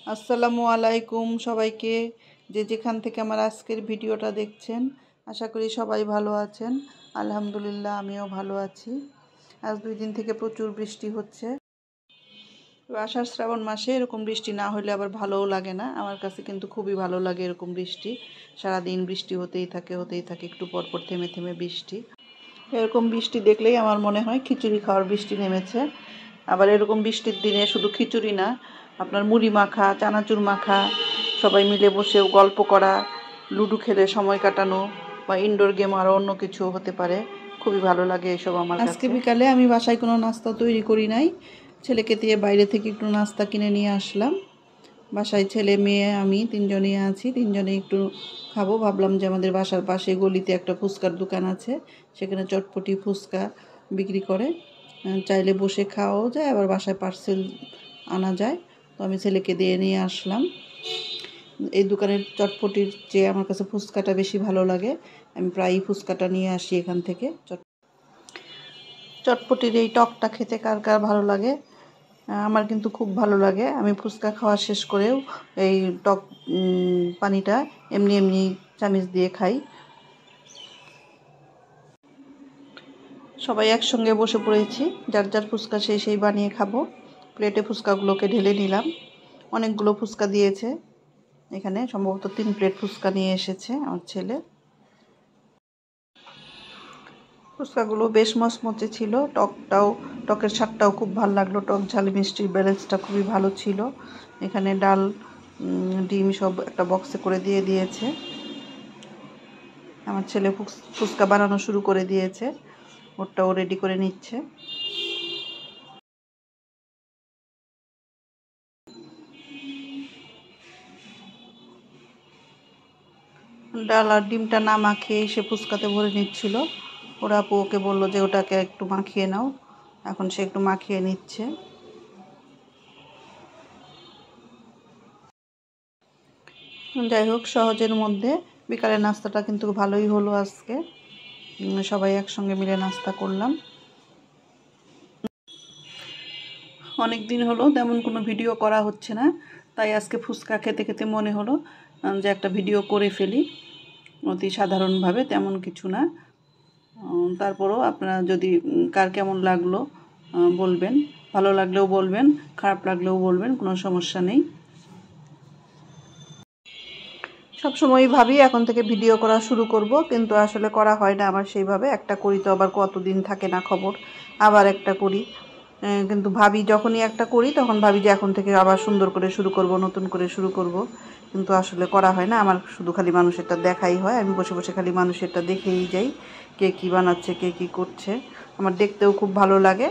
আসসালামু আলাইকুম সবাইকে, যে যেখান থেকে আমার আজকের ভিডিওটা দেখছেন। আশা করি সবাই ভালো আছেন। আলহামদুলিল্লাহ আমিও ভালো আছি। আজ 2 দিন থেকে প্রচুর বৃষ্টি হচ্ছে। আষাঢ় শ্রাবণ মাসে এরকম বৃষ্টি না হলে আবার ভালোও লাগে না। আমার কাছে কিন্তু খুবই ভালো লাগে এরকম বৃষ্টি। সারাদিন বৃষ্টি হতেই থাকে, একটু পর পর থেমে থেমে বৃষ্টি। এরকম বৃষ্টি দেখলেই আমার মনে হয় খিচুড়ি খাওয়ার বৃষ্টি নেমেছে। আবার এরকম বৃষ্টির দিনে শুধু খিচুড়ি না, আপনার মুড়ি মাখা, চানাচুর মাখা, সবাই মিলে বসেও গল্প করা, লুডো খেলে সময় কাটানো বা ইনডোর গেম আরও অন্য কিছু হতে পারে। খুবই ভালো লাগে এসব আমার কাছে। আজকে বিকালে আমি বাসায় কোনো নাস্তা তৈরি করি নাই, ছেলেকে দিয়ে বাইরে থেকে একটু নাস্তা কিনে নিয়ে আসলাম। বাসায় ছেলে মেয়ে আমি 3 জনই আছি, 3 জনেই একটু খাবো। ভাবলাম যে আমাদের বাসার পাশে গলিতে একটা ফুচকার দোকান আছে, সেখানে চটপটি ফুচকা বিক্রি করে, চাইলে বসে খাওয়াও যায়, আবার বাসায় পার্সেল আনা যায়। তো আমি ছেলেকে দিয়ে নিয়ে আসলাম। এই দোকানের চটপটির চেয়ে আমার কাছে ফুচকাটা বেশি ভালো লাগে। আমি প্রায়ই ফুচকাটা নিয়ে আসি এখান থেকে। চটপটির এই টকটা খেতে কার কার ভালো লাগে? আমার কিন্তু খুব ভালো লাগে। আমি ফুচকা খাওয়া শেষ করেও এই টক পানিটা এমনি এমনি চামচ দিয়ে খাই। সবাই একসঙ্গে বসে পড়েছি, যার যার ফুচকা সেই বানিয়ে খাবো। প্লেটে ফুচকাগুলোকে ঢেলে নিলাম। অনেকগুলো ফুচকা দিয়েছে এখানে, সম্ভবত 3 প্লেট ফুচকা নিয়ে এসেছে আমার ছেলে। ফুচকাগুলো বেশ মচমচে ছিল, টকের স্বাদটাও খুব ভালো লাগলো। টক ঝাল মিষ্টির ব্যালেন্সটা খুবই ভালো ছিল। এখানে ডাল, ডিম সব একটা বক্সে করে দিয়ে দিয়েছে। আমার ছেলে ফুচকা বানানো শুরু করে দিয়েছে, ওরটাও রেডি করে নিচ্ছে। ডাল আর ডিমটা না মাখিয়ে সে ফুচকাতে ভরে নিচ্ছিল। ওরা আপু ওকে বললো যে ওটাকে একটু মাখিয়ে নাও, এখন সে একটু মাখিয়ে নিচ্ছে। যাই হোক, সহজের মধ্যে বিকালের নাস্তাটা কিন্তু ভালোই হলো আজকে। সবাই একসঙ্গে মিলে নাস্তা করলাম। অনেক দিন হলো তেমন কোনো ভিডিও করা হচ্ছে না, তাই আজকে ফুচকা খেতে খেতে মনে হলো যে একটা ভিডিও করে ফেলি। অতি সাধারণভাবে, তেমন কিছু না। তারপরও আপনারা যদি কার কেমন লাগলো বলবেন, ভালো লাগলেও বলবেন, খারাপ লাগলেও বলবেন, কোনো সমস্যা নেই। সবসময়ই ভাবি এখন থেকে ভিডিও করা শুরু করব, কিন্তু আসলে করা হয় না আমার সেইভাবে। একটা করি তো আবার কতদিন থাকে না খবর, আবার একটা করি। কিন্তু ভাবি যখনই একটা করি তখন ভাবি যে এখন থেকে আবার সুন্দর করে শুরু করব, নতুন করে শুরু করব, কিন্তু আসলে করা হয় না। আমার শুধু খালি মানুষেরটা দেখাই হয়, আমি বসে বসে খালি মানুষেরটা দেখেই যাই, কে কী বানাচ্ছে, কে কী করছে। আমার দেখতেও খুব ভালো লাগে।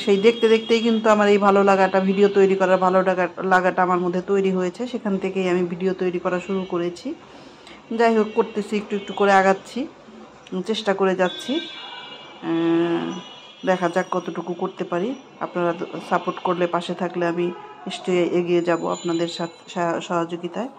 সেই দেখতে দেখতেই কিন্তু আমার এই ভালো লাগাটা, ভিডিও তৈরি করার ভালো লাগাটা আমার মধ্যে তৈরি হয়েছে। সেখান থেকেই আমি ভিডিও তৈরি করা শুরু করেছি। যাই হোক, করতেছি, একটু একটু করে আগাচ্ছি, চেষ্টা করে যাচ্ছি। দেখা যাক কতটুকু করতে পারি। আপনারা সাপোর্ট করলে, পাশে থাকলে আমি নিশ্চয়ই এগিয়ে যাব আপনাদের সাথে সহযোগিতায়।